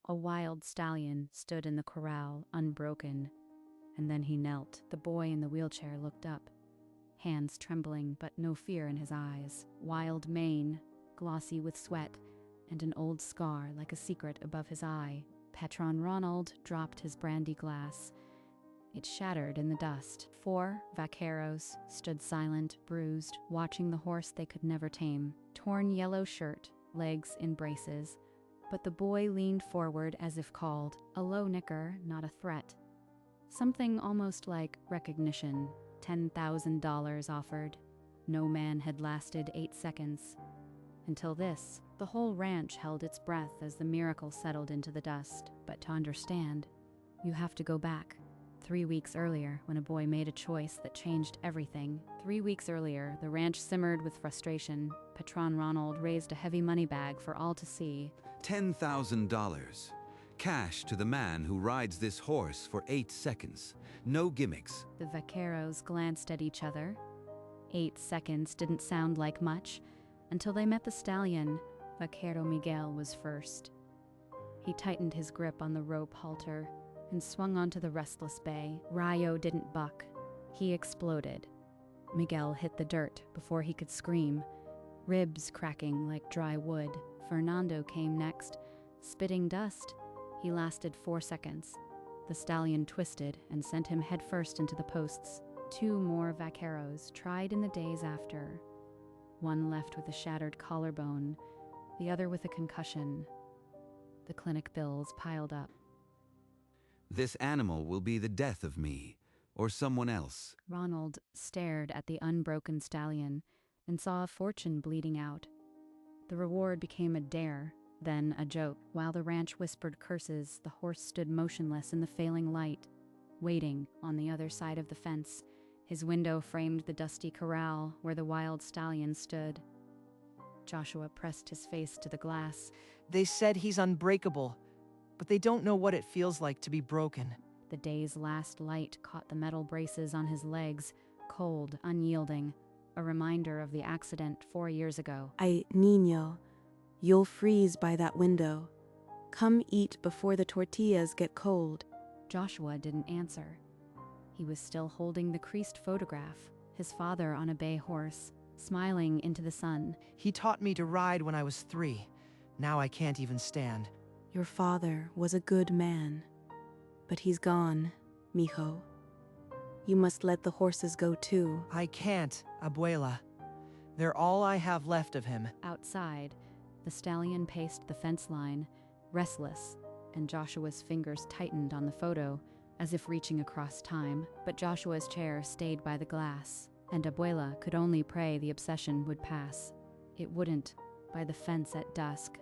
A wild stallion stood in the corral, unbroken, and then he knelt. The boy in the wheelchair looked up, hands trembling but no fear in his eyes. Wild mane, glossy with sweat, and an old scar like a secret above his eye. Patron Ronald dropped his brandy glass. It shattered in the dust. 4 vaqueros stood silent, bruised, watching the horse they could never tame. Torn yellow shirt, legs in braces, but the boy leaned forward as if called. A low nicker, not a threat. Something almost like recognition. $10,000 offered. No man had lasted 8 seconds. Until this, the whole ranch held its breath as the miracle settled into the dust. But to understand, you have to go back. 3 weeks earlier, when a boy made a choice that changed everything. 3 weeks earlier, the ranch simmered with frustration. Patron Ronald raised a heavy money bag for all to see. $10,000. Cash to the man who rides this horse for 8 seconds. No gimmicks. The vaqueros glanced at each other. 8 seconds didn't sound like much until they met the stallion. Vaquero Miguel was first. He tightened his grip on the rope halter and swung onto the restless bay. Rayo didn't buck. He exploded. Miguel hit the dirt before he could scream, ribs cracking like dry wood. Fernando came next, spitting dust. He lasted 4 seconds. The stallion twisted and sent him headfirst into the posts. 2 more vaqueros tried in the days after. One left with a shattered collarbone, the other with a concussion. The clinic bills piled up. This animal will be the death of me, or someone else. Ronald stared at the unbroken stallion and saw a fortune bleeding out. The reward became a dare, then a joke. While the ranch whispered curses, the horse stood motionless in the failing light, waiting on the other side of the fence. His window framed the dusty corral where the wild stallion stood. Joshua pressed his face to the glass. They said he's unbreakable, but they don't know what it feels like to be broken. The day's last light caught the metal braces on his legs, cold, unyielding, a reminder of the accident 4 years ago. Ay, niño, you'll freeze by that window. Come eat before the tortillas get cold. Joshua didn't answer. He was still holding the creased photograph, his father on a bay horse, smiling into the sun. He taught me to ride when I was 3. Now I can't even stand. Your father was a good man, but he's gone, mijo. You must let the horses go too. I can't, abuela. They're all I have left of him. Outside, the stallion paced the fence line, restless, and Joshua's fingers tightened on the photo, as if reaching across time. But Joshua's chair stayed by the glass, and Abuela could only pray the obsession would pass. It wouldn't, by the fence at dusk.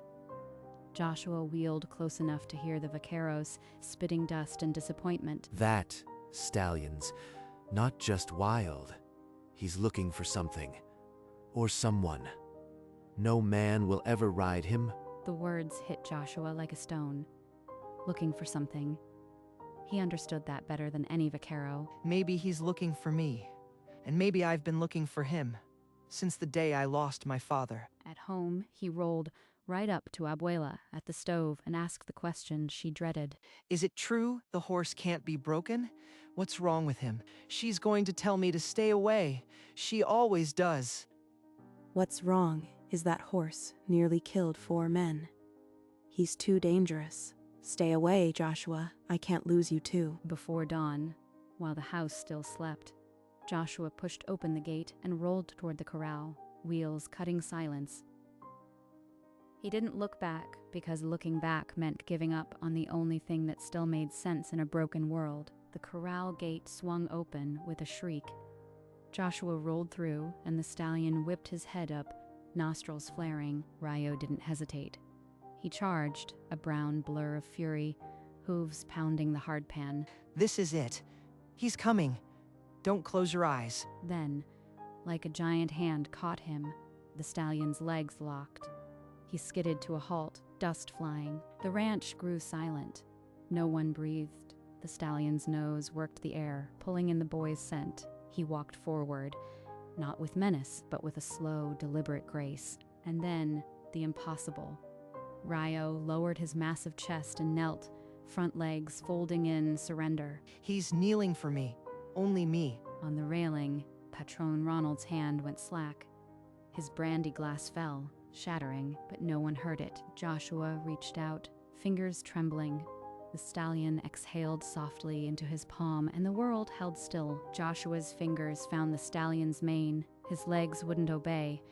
Joshua wheeled close enough to hear the vaqueros spitting dust and disappointment. That stallion's not just wild. He's looking for something. Or someone. No man will ever ride him. The words hit Joshua like a stone. Looking for something. He understood that better than any vaquero. Maybe he's looking for me. And maybe I've been looking for him. Since the day I lost my father. At home, he rolled right up to Abuela at the stove and asked the question she dreaded. Is it true the horse can't be broken? What's wrong with him? She's going to tell me to stay away. She always does. What's wrong is that horse nearly killed 4 men. He's too dangerous. Stay away, Joshua. I can't lose you too. Before dawn, while the house still slept, Joshua pushed open the gate and rolled toward the corral, wheels cutting silence. He didn't look back, because looking back meant giving up on the only thing that still made sense in a broken world. The corral gate swung open with a shriek. Joshua rolled through, and the stallion whipped his head up, nostrils flaring. Rayo didn't hesitate. He charged, a brown blur of fury, hooves pounding the hardpan. This is it. He's coming. Don't close your eyes. Then, like a giant hand caught him, the stallion's legs locked. He skidded to a halt, dust flying. The ranch grew silent. No one breathed. The stallion's nose worked the air, pulling in the boy's scent. He walked forward, not with menace, but with a slow, deliberate grace. And then, the impossible. Rayo lowered his massive chest and knelt, front legs folding in surrender. He's kneeling for me. Only me. On the railing, Patron Ronald's hand went slack. His brandy glass fell, shattering, but no one heard it. Joshua reached out, fingers trembling. The stallion exhaled softly into his palm, and the world held still. Joshua's fingers found the stallion's mane. His legs wouldn't obey,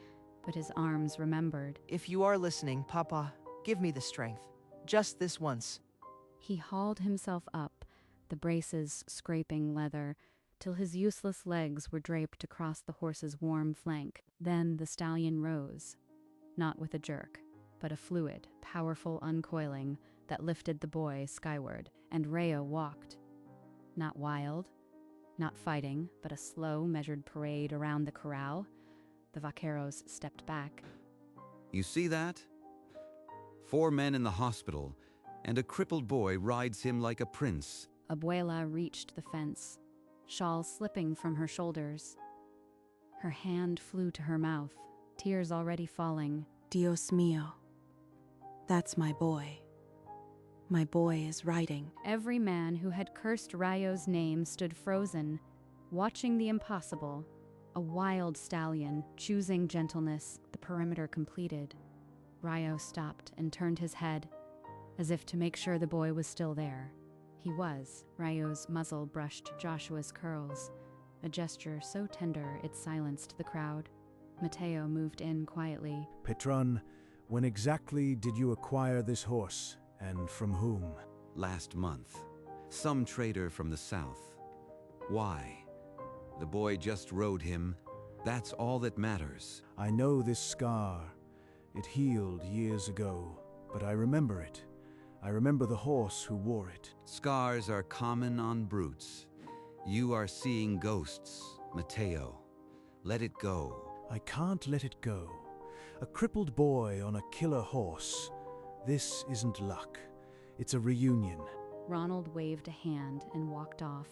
but his arms remembered. If you are listening, Papa, give me the strength. Just this once. He hauled himself up, the braces scraping leather, till his useless legs were draped across the horse's warm flank. Then the stallion rose, not with a jerk, but a fluid, powerful uncoiling that lifted the boy skyward, and Rayo walked. Not wild, not fighting, but a slow, measured parade around the corral. The vaqueros stepped back. You see that? 4 men in the hospital, and a crippled boy rides him like a prince. Abuela reached the fence, shawl slipping from her shoulders. Her hand flew to her mouth, tears already falling. Dios mío. That's my boy. My boy is riding. Every man who had cursed Rayo's name stood frozen, watching the impossible. A wild stallion, choosing gentleness, the perimeter completed. Rayo stopped and turned his head, as if to make sure the boy was still there. He was. Rayo's muzzle brushed Joshua's curls, a gesture so tender it silenced the crowd. Mateo moved in quietly. Patron, when exactly did you acquire this horse, and from whom? Last month. Some trader from the south. Why? The boy just rode him. That's all that matters. I know this scar. It healed years ago, but I remember it. I remember the horse who wore it. Scars are common on brutes. You are seeing ghosts, Mateo. Let it go. I can't let it go. A crippled boy on a killer horse. This isn't luck. It's a reunion. Ronald waved a hand and walked off,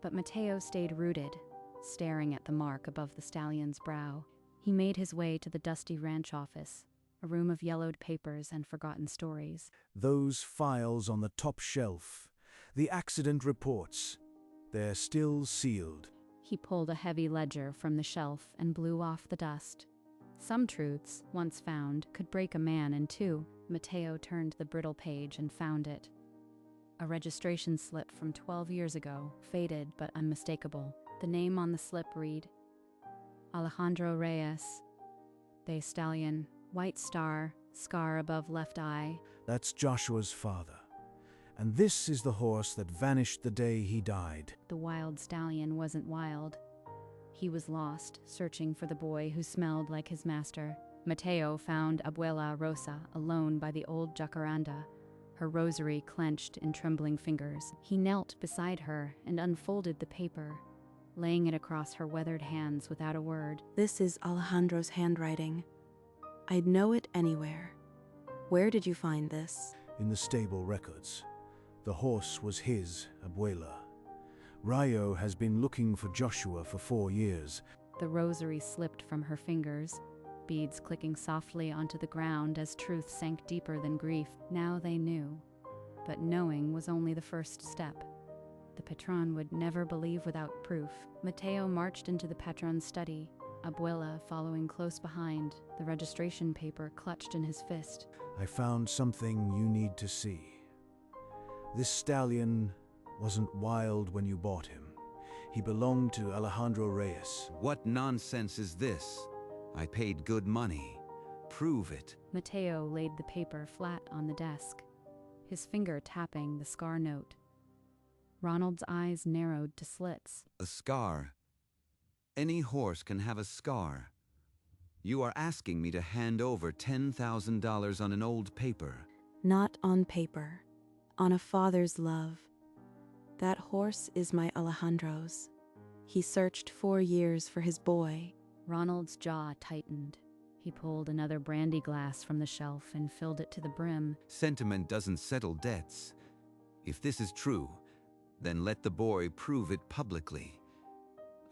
but Mateo stayed rooted, staring at the mark above the stallion's brow. He made his way to the dusty ranch office, a room of yellowed papers and forgotten stories. Those files on the top shelf. The accident reports. They're still sealed. He pulled a heavy ledger from the shelf and blew off the dust. Some truths, once found, could break a man in two. Mateo turned the brittle page and found it. A registration slip from 12 years ago, faded but unmistakable. The name on the slip read, Alejandro Reyes. They stallion, white star, scar above left eye. That's Joshua's father. And this is the horse that vanished the day he died. The wild stallion wasn't wild. He was lost, searching for the boy who smelled like his master. Mateo found Abuela Rosa alone by the old jacaranda, her rosary clenched in trembling fingers. He knelt beside her and unfolded the paper, laying it across her weathered hands without a word. This is Alejandro's handwriting. I'd know it anywhere. Where did you find this? In the stable records. The horse was his, Abuela. Rayo has been looking for Joshua for 4 years. The rosary slipped from her fingers, beads clicking softly onto the ground as truth sank deeper than grief. Now they knew. But knowing was only the first step. The patron would never believe without proof. Mateo marched into the patron's study, Abuela following close behind, the registration paper clutched in his fist. I found something you need to see. This stallion wasn't wild when you bought him. He belonged to Alejandro Reyes. What nonsense is this? I paid good money. Prove it. Mateo laid the paper flat on the desk, his finger tapping the scar note. Ronald's eyes narrowed to slits. A scar. Any horse can have a scar. You are asking me to hand over $10,000 on an old paper. Not on paper. On a father's love. That horse is my Alejandro's. He searched 4 years for his boy. Ronald's jaw tightened. He pulled another brandy glass from the shelf and filled it to the brim. Sentiment doesn't settle debts. If this is true, then let the boy prove it publicly.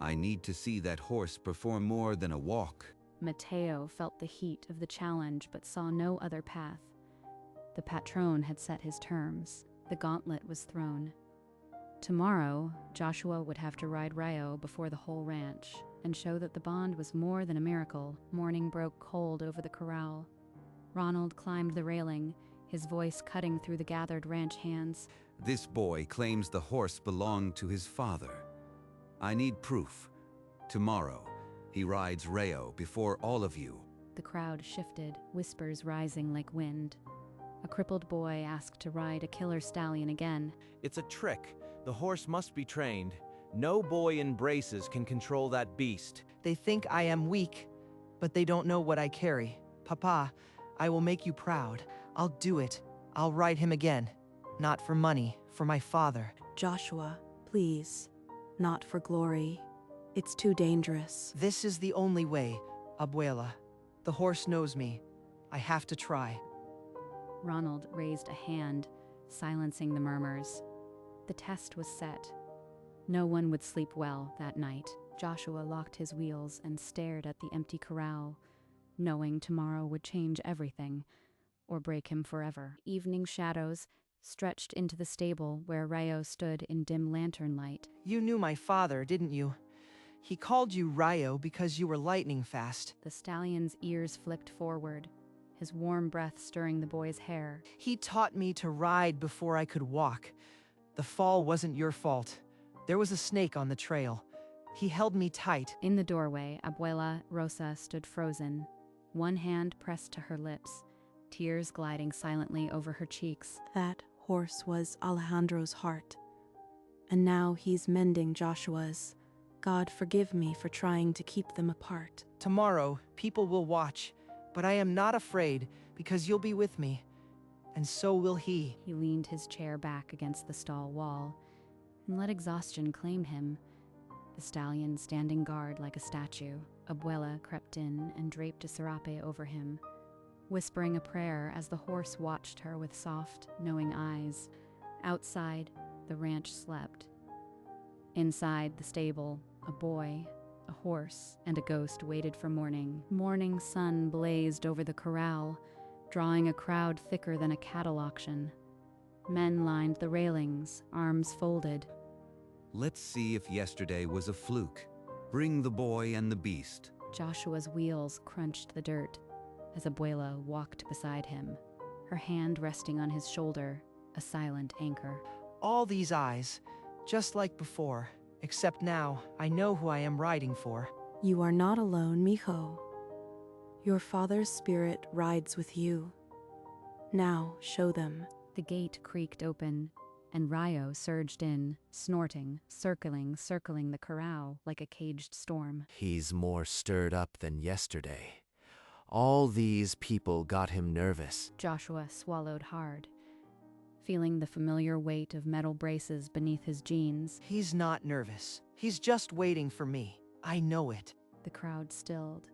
I need to see that horse perform more than a walk. Mateo felt the heat of the challenge but saw no other path. The patron had set his terms. The gauntlet was thrown. Tomorrow, Joshua would have to ride Rayo before the whole ranch and show that the bond was more than a miracle. Morning broke cold over the corral. Ronald climbed the railing, his voice cutting through the gathered ranch hands. This boy claims the horse belonged to his father. I need proof. Tomorrow, he rides Rayo before all of you. The crowd shifted, whispers rising like wind. A crippled boy asked to ride a killer stallion again. It's a trick. The horse must be trained. No boy in braces can control that beast. They think I am weak, but they don't know what I carry. Papa, I will make you proud. I'll do it. I'll ride him again. Not for money, for my father. Joshua, please. Not for glory. It's too dangerous. This is the only way, Abuela. The horse knows me. I have to try. Ronald raised a hand, silencing the murmurs. The test was set. No one would sleep well that night. Joshua locked his wheels and stared at the empty corral, knowing tomorrow would change everything, or break him forever. Evening shadows stretched into the stable where Rayo stood in dim lantern light. You knew my father, didn't you? He called you Rayo because you were lightning fast. The stallion's ears flicked forward, his warm breath stirring the boy's hair. He taught me to ride before I could walk. The fall wasn't your fault. There was a snake on the trail. He held me tight. In the doorway, Abuela Rosa stood frozen, one hand pressed to her lips, tears gliding silently over her cheeks. That horse was Alejandro's heart. And now he's mending Joshua's. God forgive me for trying to keep them apart. Tomorrow, people will watch, but I am not afraid because you'll be with me. And so will he. He leaned his chair back against the stall wall and let exhaustion claim him. The stallion standing guard like a statue. Abuela crept in and draped a serape over him, whispering a prayer as the horse watched her with soft, knowing eyes. Outside, the ranch slept. Inside the stable, a boy, a horse, and a ghost waited for morning. Morning sun blazed over the corral, drawing a crowd thicker than a cattle auction. Men lined the railings, arms folded. Let's see if yesterday was a fluke. Bring the boy and the beast. Joshua's wheels crunched the dirt as Abuela walked beside him, her hand resting on his shoulder, a silent anchor. All these eyes, just like before, except now I know who I am riding for. You are not alone, mijo. Your father's spirit rides with you. Now show them. The gate creaked open, and Rayo surged in, snorting, circling the corral like a caged storm. He's more stirred up than yesterday. All these people got him nervous. Joshua swallowed hard, feeling the familiar weight of metal braces beneath his jeans. He's not nervous. He's just waiting for me. I know it. The crowd stilled.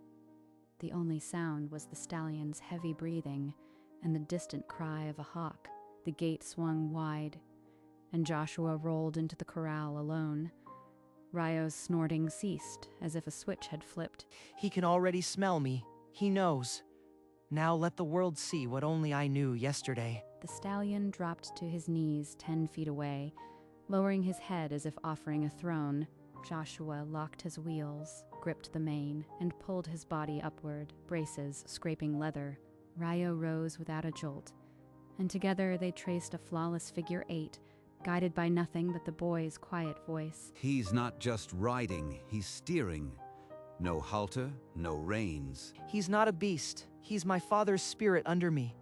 The only sound was the stallion's heavy breathing and the distant cry of a hawk. The gate swung wide, and Joshua rolled into the corral alone. Rayo's snorting ceased, as if a switch had flipped. He can already smell me. He knows. Now let the world see what only I knew yesterday. The stallion dropped to his knees 10 feet away, lowering his head as if offering a throne. Joshua locked his wheels, gripped the mane, and pulled his body upward, braces scraping leather. Rayo rose without a jolt, and together they traced a flawless figure 8, guided by nothing but the boy's quiet voice. He's not just riding, he's steering. No halter, no reins. He's not a beast. He's my father's spirit under me.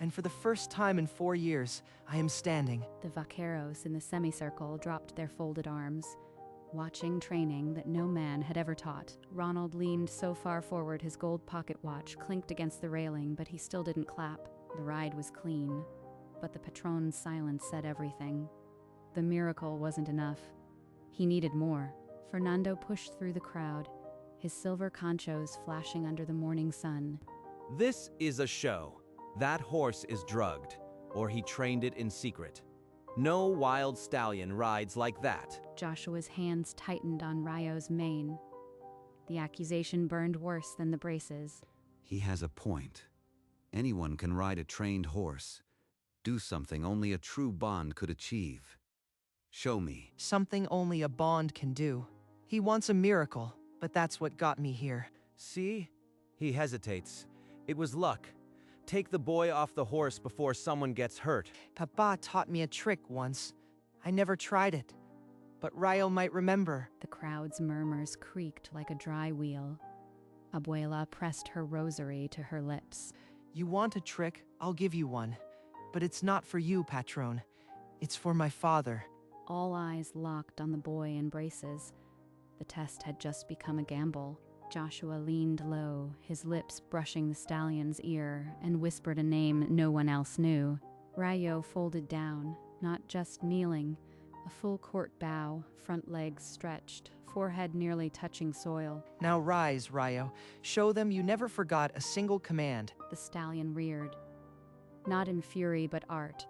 And for the first time in 4 years, I am standing. The vaqueros in the semicircle dropped their folded arms, watching training that no man had ever taught. Ronald leaned so far forward his gold pocket watch clinked against the railing, but he still didn't clap. The ride was clean, but the patron's silence said everything. The miracle wasn't enough. He needed more. Fernando pushed through the crowd, his silver conchos flashing under the morning sun. This is a show. That horse is drugged, or he trained it in secret. No wild stallion rides like that. Joshua's hands tightened on Rayo's mane. The accusation burned worse than the braces. He has a point. Anyone can ride a trained horse. Do something only a true bond could achieve. Show me. Something only a bond can do. He wants a miracle, but that's what got me here. See? He hesitates. It was luck. Take the boy off the horse before someone gets hurt. Papa taught me a trick once. I never tried it, but Rayo might remember. The crowd's murmurs creaked like a dry wheel. Abuela pressed her rosary to her lips. You want a trick? I'll give you one. But it's not for you, Patron. It's for my father. All eyes locked on the boy in braces. The test had just become a gamble. Joshua leaned low, his lips brushing the stallion's ear, and whispered a name no one else knew. Rayo folded down, not just kneeling, a full court bow, front legs stretched, forehead nearly touching soil. Now rise, Rayo. Show them you never forgot a single command. The stallion reared, not in fury but art,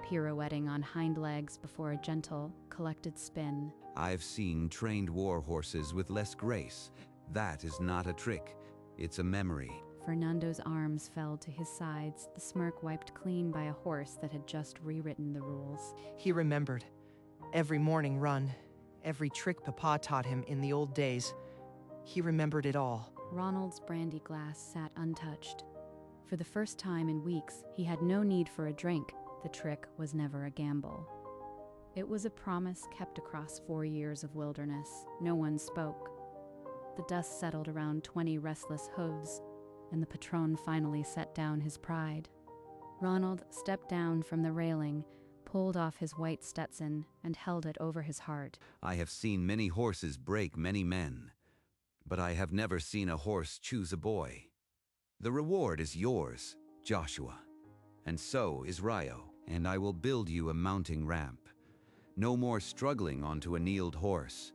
pirouetting on hind legs before a gentle, collected spin. I've seen trained war horses with less grace. That is not a trick. It's a memory. Fernando's arms fell to his sides, the smirk wiped clean by a horse that had just rewritten the rules. He remembered. Every morning run, every trick Papa taught him in the old days. He remembered it all. Ronald's brandy glass sat untouched. For the first time in weeks, he had no need for a drink. The trick was never a gamble. It was a promise kept across 4 years of wilderness. No one spoke. The dust settled around 20 restless hooves, and the patron finally set down his pride. Ronald stepped down from the railing, pulled off his white Stetson, and held it over his heart. I have seen many horses break many men, but I have never seen a horse choose a boy. The reward is yours, Joshua, and so is Rayo, and I will build you a mounting ramp. No more struggling onto a kneeled horse.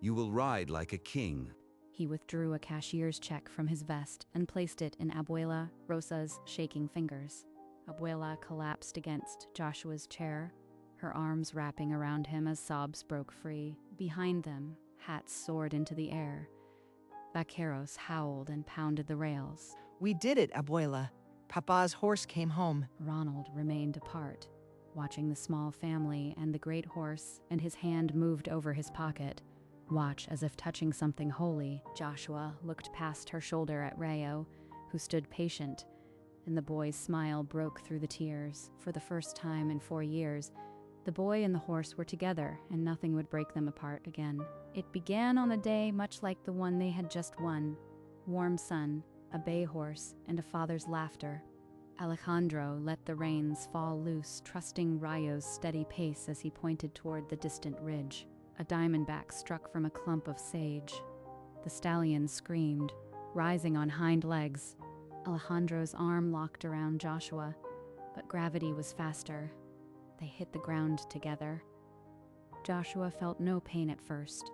You will ride like a king. He withdrew a cashier's check from his vest and placed it in Abuela Rosa's shaking fingers. Abuela collapsed against Joshua's chair, her arms wrapping around him as sobs broke free. Behind them, hats soared into the air. Vaqueros howled and pounded the rails. We did it, Abuela. Papa's horse came home. Ronald remained apart, watching the small family and the great horse, and his hand moved over his pocket. Watch as if touching something holy. Joshua looked past her shoulder at Rayo, who stood patient, and the boy's smile broke through the tears. For the first time in 4 years, the boy and the horse were together, and nothing would break them apart again. It began on a day much like the one they had just won. Warm sun, a bay horse, and a father's laughter. Alejandro let the reins fall loose, trusting Rayo's steady pace as he pointed toward the distant ridge. A diamondback struck from a clump of sage. The stallion screamed, rising on hind legs. Alejandro's arm locked around Joshua, but gravity was faster. They hit the ground together. Joshua felt no pain at first,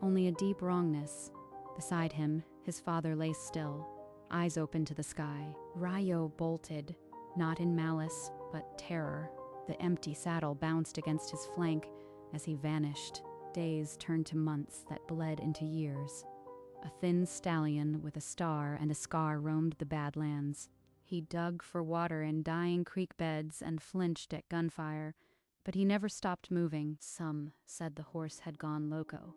only a deep wrongness. Beside him, his father lay still, eyes open to the sky. Rayo bolted, not in malice, but terror. The empty saddle bounced against his flank as he vanished. Days turned to months that bled into years. A thin stallion with a star and a scar roamed the Badlands. He dug for water in dying creek beds and flinched at gunfire, but he never stopped moving. Some said the horse had gone loco.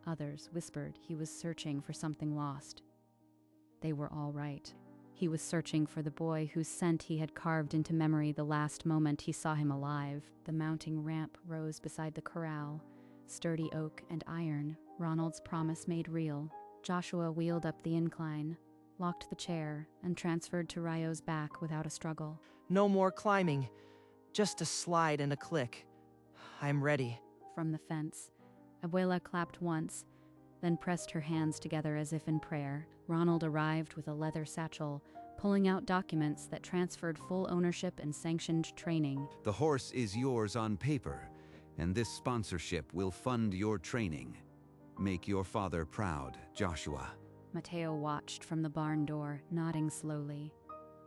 Others whispered he was searching for something lost. They were all right. He was searching for the boy whose scent he had carved into memory the last moment he saw him alive. The mounting ramp rose beside the corral, sturdy oak and iron, Ronald's promise made real. Joshua wheeled up the incline, locked the chair, and transferred to Rayo's back without a struggle. No more climbing, just a slide and a click. I'm ready. From the fence, Abuela clapped once, then pressed her hands together as if in prayer. Ronald arrived with a leather satchel, pulling out documents that transferred full ownership and sanctioned training. The horse is yours on paper, and this sponsorship will fund your training. Make your father proud, Joshua. Mateo watched from the barn door, nodding slowly.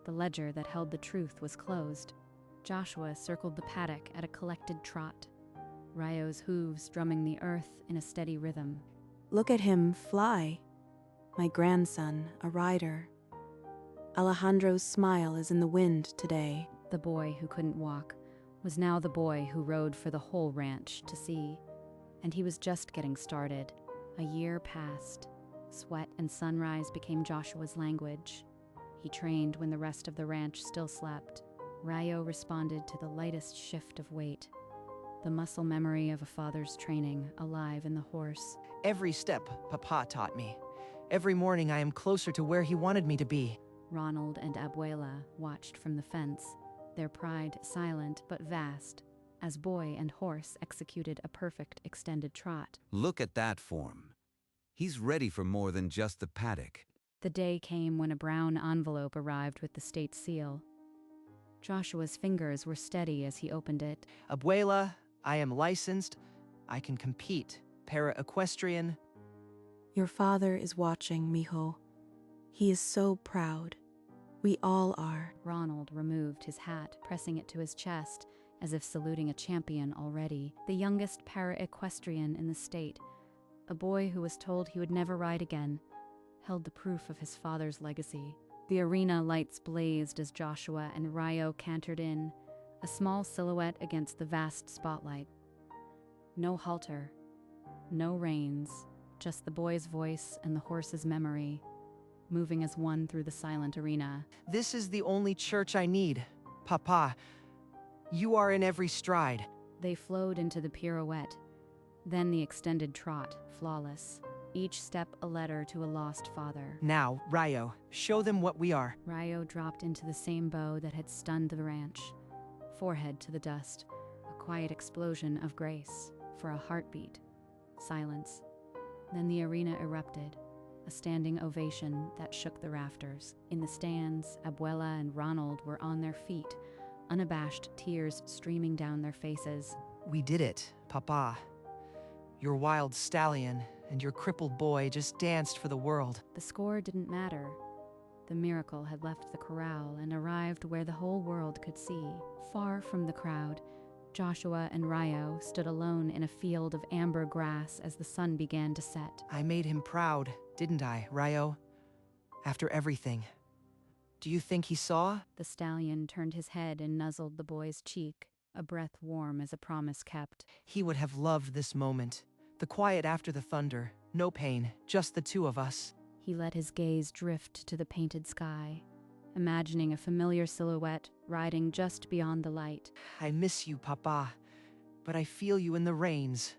The ledger that held the truth was closed. Joshua circled the paddock at a collected trot, Rayo's hooves drumming the earth in a steady rhythm. Look at him fly. My grandson, a rider. Alejandro's smile is in the wind today. The The boy who couldn't walk was now the boy who rode for the whole ranch to see. And he was just getting started. A year passed. Sweat and sunrise became Joshua's language. He trained when the rest of the ranch still slept. Rayo responded to the lightest shift of weight. The muscle memory of a father's training alive in the horse. Every step Papa taught me. Every morning I am closer to where he wanted me to be. Ronald and Abuela watched from the fence, their pride silent but vast, as boy and horse executed a perfect extended trot. Look at that form. He's ready for more than just the paddock. The day came when a brown envelope arrived with the state seal. Joshua's fingers were steady as he opened it. Abuela, I am licensed. I can compete. Para-equestrian. Your father is watching, mijo. He is so proud. We all are. Ronald removed his hat, pressing it to his chest, as if saluting a champion already. The youngest para-equestrian in the state, a boy who was told he would never ride again, held the proof of his father's legacy. The arena lights blazed as Joshua and Rayo cantered in, a small silhouette against the vast spotlight. No halter, no reins, just the boy's voice and the horse's memory, moving as one through the silent arena. This is the only church I need. Papa, you are in every stride. They flowed into the pirouette, then the extended trot, flawless. Each step a letter to a lost father. Now, Rayo, show them what we are. Rayo dropped into the same bow that had stunned the ranch, forehead to the dust, a quiet explosion of grace. For a heartbeat, silence. Then the arena erupted, a standing ovation that shook the rafters. In the stands, Abuela and Ronald were on their feet, unabashed tears streaming down their faces. We did it, Papa. Your wild stallion and your crippled boy just danced for the world. The score didn't matter. The miracle had left the corral and arrived where the whole world could see. Far from the crowd, Joshua and Rayo stood alone in a field of amber grass as the sun began to set. I made him proud, didn't I, Rayo? After everything. Do you think he saw? The stallion turned his head and nuzzled the boy's cheek, a breath warm as a promise kept. He would have loved this moment. The quiet after the thunder. No pain, just the two of us. He let his gaze drift to the painted sky, imagining a familiar silhouette riding just beyond the light. I miss you, Papa, but I feel you in the rains.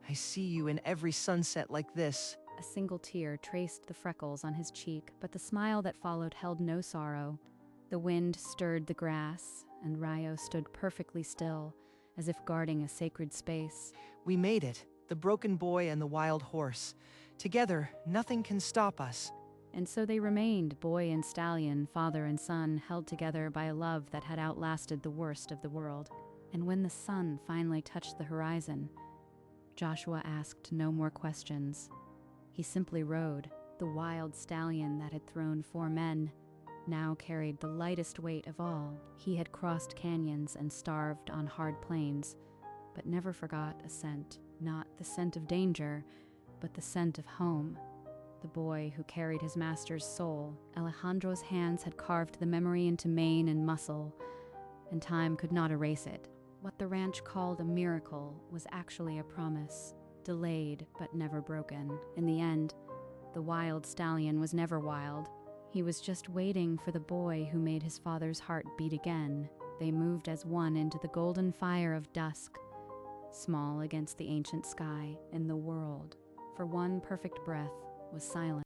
I see you in every sunset like this. A single tear traced the freckles on his cheek, but the smile that followed held no sorrow. The wind stirred the grass, and Rayo stood perfectly still, as if guarding a sacred space. We made it, the broken boy and the wild horse. Together, nothing can stop us. And so they remained, boy and stallion, father and son, held together by a love that had outlasted the worst of the world. And when the sun finally touched the horizon, Joshua asked no more questions. He simply rode. The wild stallion that had thrown 4 men now carried the lightest weight of all. He had crossed canyons and starved on hard plains, but never forgot a scent. Not the scent of danger, but the scent of home. The boy who carried his master's soul. Alejandro's hands had carved the memory into mane and muscle, and time could not erase it. What the ranch called a miracle was actually a promise, delayed but never broken. In the end, the wild stallion was never wild. He was just waiting for the boy who made his father's heart beat again. They moved as one into the golden fire of dusk, small against the ancient sky, and the world, for one perfect breath, was silent.